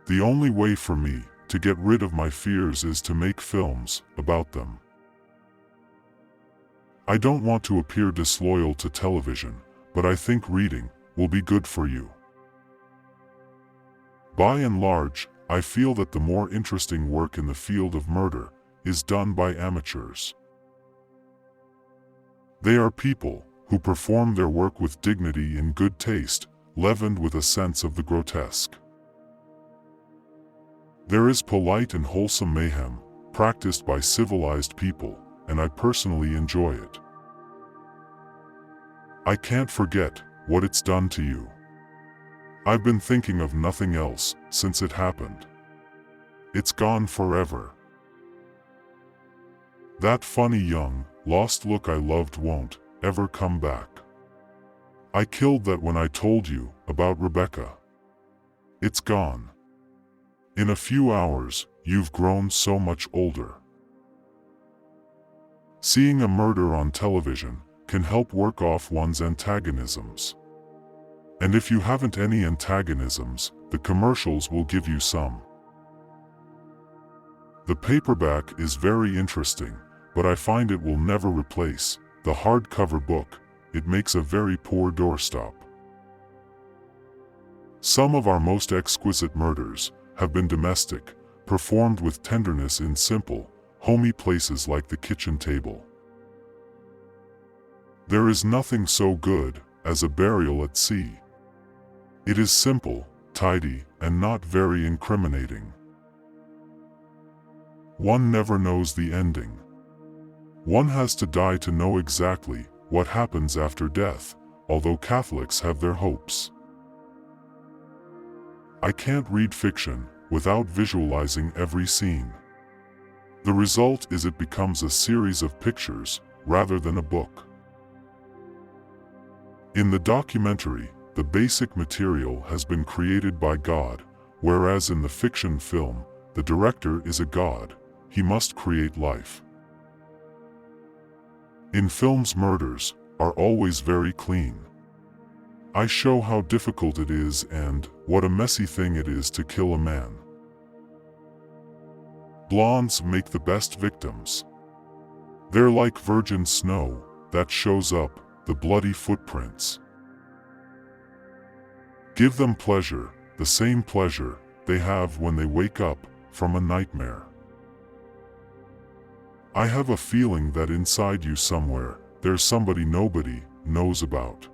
The only way for me to get rid of my fears is to make films about them. I don't want to appear disloyal to television, but I think reading will be good for you. By and large, I feel that the more interesting work in the field of murder is done by amateurs. They are people who perform their work with dignity and good taste, leavened with a sense of the grotesque. There is polite and wholesome mayhem, practiced by civilized people, and I personally enjoy it. I can't forget what it's done to you. I've been thinking of nothing else since it happened. It's gone forever. That funny young, lost look I loved won't ever come back. I killed that when I told you about Rebecca. It's gone. In a few hours, you've grown so much older. Seeing a murder on television can help work off one's antagonisms. And if you haven't any antagonisms, the commercials will give you some. The paperback is very interesting, but I find it will never replace the hardcover book. It makes a very poor doorstop. Some of our most exquisite murders have been domestic, performed with tenderness in simple, homey places like the kitchen table. There is nothing so good as a burial at sea. It is simple, tidy, and not very incriminating. One never knows the ending. One has to die to know exactly what happens after death, although Catholics have their hopes. I can't read fiction without visualizing every scene. The result is it becomes a series of pictures rather than a book. In the documentary, the basic material has been created by God, whereas in the fiction film, the director is a god. He must create life. In films, murders are always very clean. I show how difficult it is and what a messy thing it is to kill a man. Blondes make the best victims. They're like virgin snow that shows up, the bloody footprints. Give them pleasure, the same pleasure they have when they wake up from a nightmare. I have a feeling that inside you somewhere, there's somebody nobody knows about.